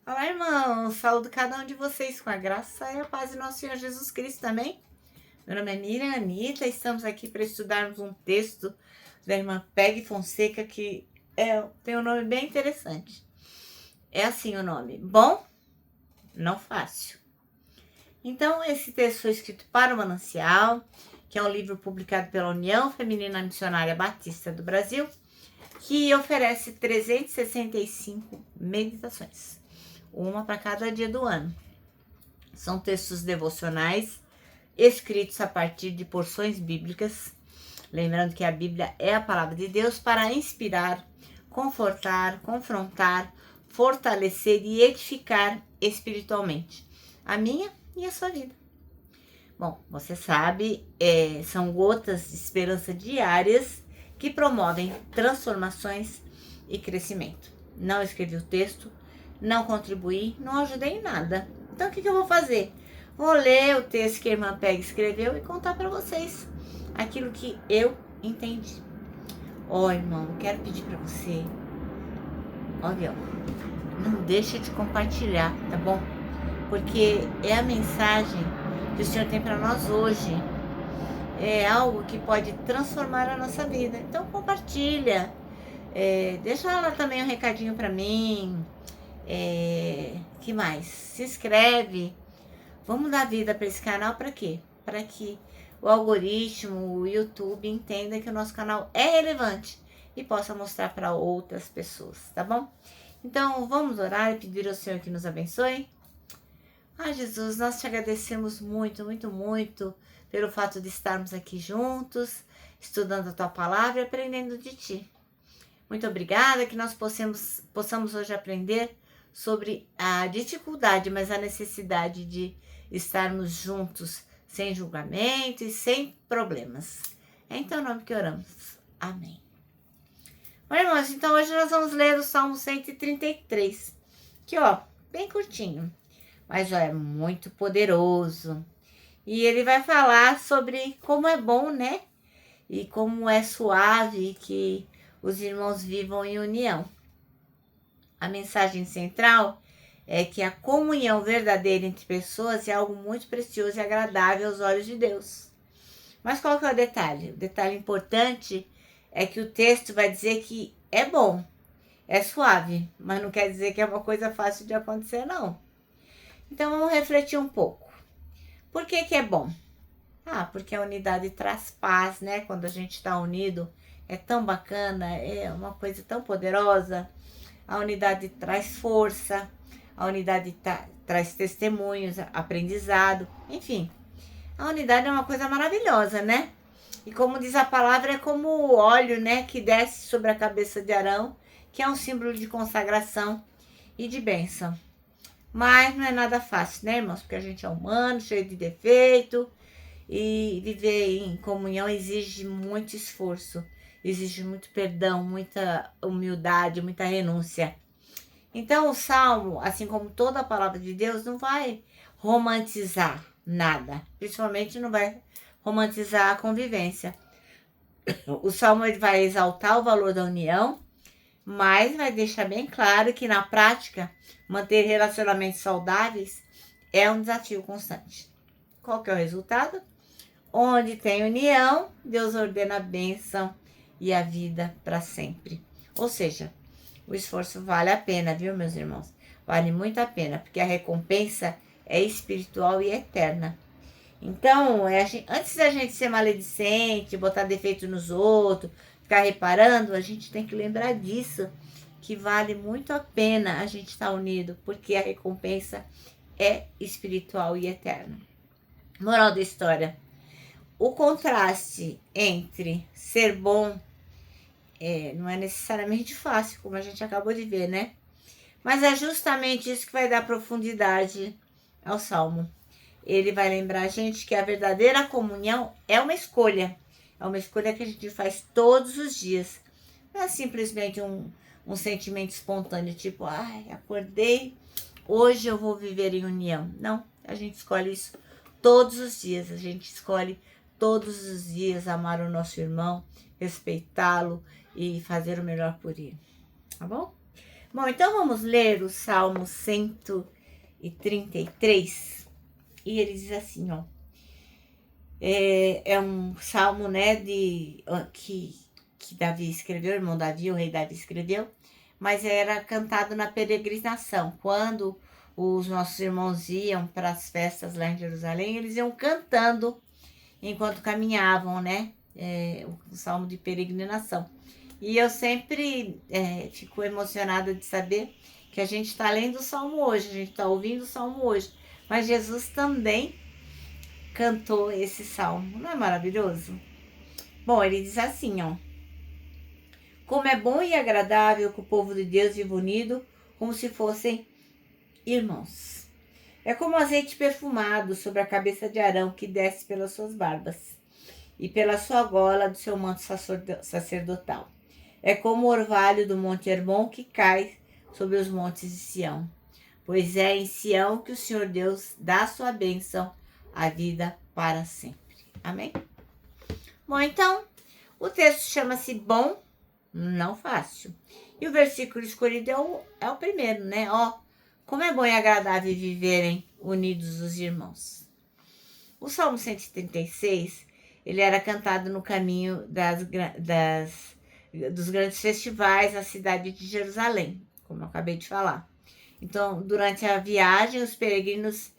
Olá, irmãos! Saúdo cada um de vocês com a graça e a paz de nosso Senhor Jesus Cristo também. Meu nome é Miriam Anitta, estamos aqui para estudarmos um texto da irmã Peggy Fonseca que tem um nome bem interessante. É assim o nome: Bom, não fácil. Então, esse texto foi escrito para o Manancial, que é um livro publicado pela União Feminina Missionária Batista do Brasil, que oferece 365 meditações, uma para cada dia do ano. São textos devocionais escritos a partir de porções bíblicas, lembrando que a Bíblia é a palavra de Deus para inspirar, confortar, confrontar, fortalecer e edificar espiritualmente a minha e a sua vida. Bom, você sabe, são gotas de esperança diárias que promovem transformações e crescimento. Não escrevi o texto, não contribuí, não ajudei em nada. Então, o que eu vou fazer? Vou ler o texto que a irmã Peggy escreveu e contar para vocês aquilo que eu entendi. Irmão, quero pedir para você, olha, não deixa de compartilhar, tá bom? Porque é a mensagem que o Senhor tem para nós hoje. É algo que pode transformar a nossa vida. Então compartilha. Deixa lá também um recadinho para mim. Que mais? Se inscreve. Vamos dar vida para esse canal para quê? Para que o algoritmo, o YouTube entenda que o nosso canal é relevante e possa mostrar para outras pessoas, tá bom? Então vamos orar e pedir ao Senhor que nos abençoe. Jesus, nós te agradecemos muito, muito, muito pelo fato de estarmos aqui juntos, estudando a tua palavra e aprendendo de ti. Muito obrigada, que nós possamos hoje aprender sobre a dificuldade, mas a necessidade de estarmos juntos, sem julgamento e sem problemas. É em teu nome que oramos. Amém. Bom, irmãos, então hoje nós vamos ler o Salmo 133, que bem curtinho, mas é muito poderoso. E ele vai falar sobre como é bom, né? E como é suave que os irmãos vivam em união. A mensagem central é que a comunhão verdadeira entre pessoas é algo muito precioso e agradável aos olhos de Deus. Mas qual que é o detalhe? O detalhe importante é que o texto vai dizer que é bom, é suave, mas não quer dizer que é uma coisa fácil de acontecer, não. Então vamos refletir um pouco. Por que é bom? Porque a unidade traz paz, né? Quando a gente está unido, é tão bacana, é uma coisa tão poderosa. A unidade traz força, a unidade traz testemunhos, aprendizado, enfim. A unidade é uma coisa maravilhosa, né? E como diz a palavra, é como o óleo, né? Que desce sobre a cabeça de Arão, que é um símbolo de consagração e de bênção. Mas não é nada fácil, né, irmãos? Porque a gente é humano, cheio de defeito. E viver em comunhão exige muito esforço. Exige muito perdão, muita humildade, muita renúncia. Então o Salmo, assim como toda a palavra de Deus, não vai romantizar nada. Principalmente não vai romantizar a convivência. O Salmo ele vai exaltar o valor da união, mas vai deixar bem claro que na prática manter relacionamentos saudáveis é um desafio constante. Qual que é o resultado? Onde tem união, Deus ordena a bênção e a vida para sempre. Ou seja, o esforço vale a pena, viu, meus irmãos? Vale muito a pena, porque a recompensa é espiritual e eterna. Então, antes da gente ser maledicente, botar defeito nos outros, ficar reparando, a gente tem que lembrar disso, que vale muito a pena a gente estar unido, porque a recompensa é espiritual e eterna. Moral da história: o contraste entre ser bom não é necessariamente fácil, como a gente acabou de ver, né? Mas é justamente isso que vai dar profundidade ao Salmo. Ele vai lembrar a gente que a verdadeira comunhão é uma escolha. É uma escolha que a gente faz todos os dias. Não é simplesmente um sentimento espontâneo, tipo, acordei, hoje eu vou viver em união. Não, a gente escolhe isso todos os dias. A gente escolhe todos os dias amar o nosso irmão, respeitá-lo e fazer o melhor por ele. Tá bom? Bom, então vamos ler o Salmo 133. E ele diz assim, ó. É um salmo, né, que Davi escreveu, o irmão Davi, o rei Davi escreveu, mas era cantado na peregrinação. Quando os nossos irmãos iam para as festas lá em Jerusalém, eles iam cantando enquanto caminhavam, né? O salmo de peregrinação. E eu sempre fico emocionada de saber que a gente está lendo o salmo hoje, a gente está ouvindo o salmo hoje, mas Jesus também cantou esse salmo. Não é maravilhoso? Bom, ele diz assim, ó. Como é bom e agradável que o povo de Deus viva unido, como se fossem irmãos. É como azeite perfumado sobre a cabeça de Arão que desce pelas suas barbas e pela sua gola do seu manto sacerdotal. É como o orvalho do monte Hermon que cai sobre os montes de Sião. Pois é em Sião que o Senhor Deus dá sua bênção, a vida para sempre. Amém? Bom, então, o texto chama-se Bom, Não Fácil. E o versículo escolhido é o primeiro, né? Ó, como é bom e agradável viverem unidos os irmãos. O Salmo 136, ele era cantado no caminho dos grandes festivais na cidade de Jerusalém, como eu acabei de falar. Então, durante a viagem, os peregrinos,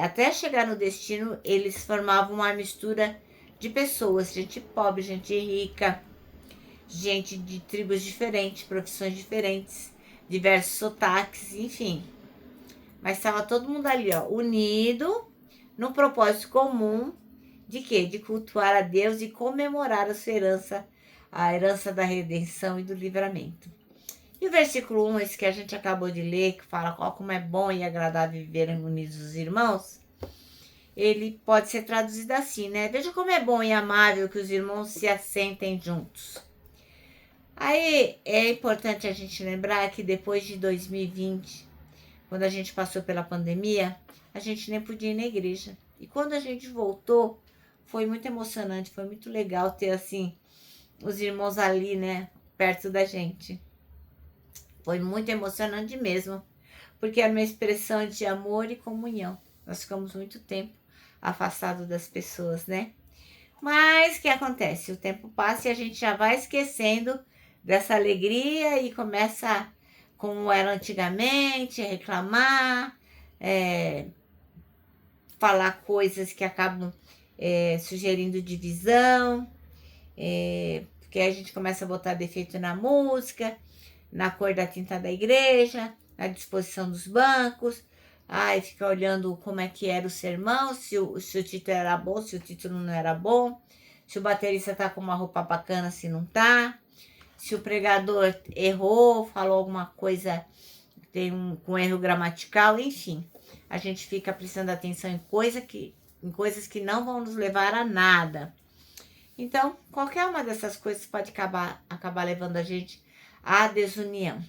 até chegar no destino, eles formavam uma mistura de pessoas, gente pobre, gente rica, gente de tribos diferentes, profissões diferentes, diversos sotaques, enfim. Mas estava todo mundo ali, ó, unido, num propósito comum de quê? De cultuar a Deus e comemorar a sua herança, a herança da redenção e do livramento. E o versículo 1, esse que a gente acabou de ler, que fala como é bom e agradável viverem unidos os irmãos, ele pode ser traduzido assim, né? Veja como é bom e amável que os irmãos se assentem juntos. Aí é importante a gente lembrar que depois de 2020, quando a gente passou pela pandemia, a gente nem podia ir na igreja. E quando a gente voltou, foi muito emocionante, foi muito legal ter, assim, os irmãos ali, né, perto da gente. Foi muito emocionante mesmo, porque era uma expressão de amor e comunhão. Nós ficamos muito tempo afastados das pessoas, né? Mas o que acontece? O tempo passa e a gente já vai esquecendo dessa alegria e começa, como era antigamente, a reclamar, falar coisas que acabam sugerindo divisão, porque a gente começa a botar defeito na música, na cor da tinta da igreja, na disposição dos bancos, fica olhando como é que era o sermão, se o título era bom, se o título não era bom, se o baterista tá com uma roupa bacana, se não tá, se o pregador errou, falou alguma coisa com erro gramatical, enfim. A gente fica prestando atenção em coisas que não vão nos levar a nada. Então, qualquer uma dessas coisas pode acabar levando a gente à desunião.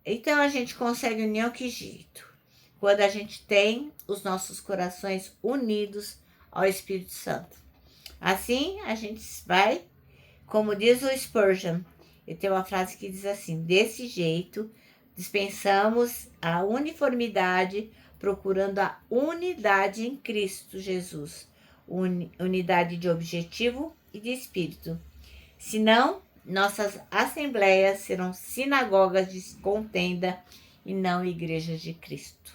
Então, a gente consegue união que jeito? Quando a gente tem os nossos corações unidos ao Espírito Santo. Assim, a gente vai, como diz o Spurgeon, ele tem uma frase que diz assim: desse jeito, dispensamos a uniformidade, procurando a unidade em Cristo Jesus, unidade de objetivo e de espírito. Senão, nossas assembleias serão sinagogas de contenda e não igrejas de Cristo.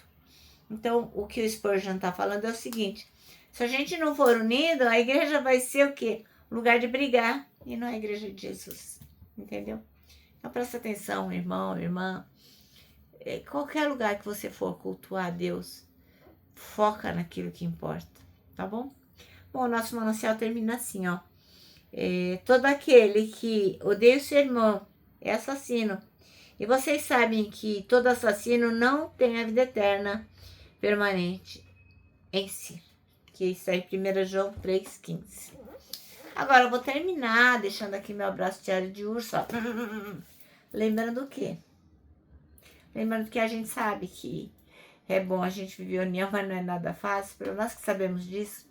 Então, o que o Spurgeon está falando é o seguinte: se a gente não for unido, a igreja vai ser o quê? Lugar de brigar, e não é a igreja de Jesus. Entendeu? Então, presta atenção, irmão, irmã. Qualquer lugar que você for cultuar a Deus, foca naquilo que importa, tá bom? Bom, o nosso manancial termina assim, ó. Todo aquele que odeia o seu irmão é assassino. E vocês sabem que todo assassino não tem a vida eterna permanente em si. Que isso aí, 1 João 3,15. Agora eu vou terminar deixando aqui meu abraço diário de urso, ó. Lembrando o quê? Lembrando que a gente sabe que é bom a gente viver união, mas não é nada fácil. Para nós que sabemos disso,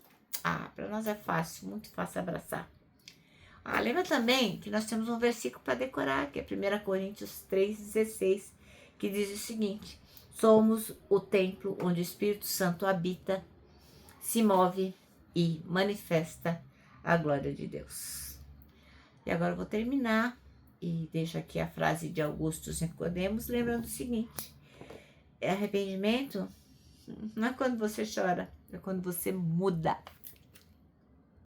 para nós é fácil, muito fácil abraçar. Lembra também que nós temos um versículo para decorar, que é 1 Coríntios 3,16, que diz o seguinte: somos o templo onde o Espírito Santo habita, se move e manifesta a glória de Deus. E agora eu vou terminar e deixo aqui a frase de Augusto Nicodemos, lembrando o seguinte: arrependimento não é quando você chora, é quando você muda.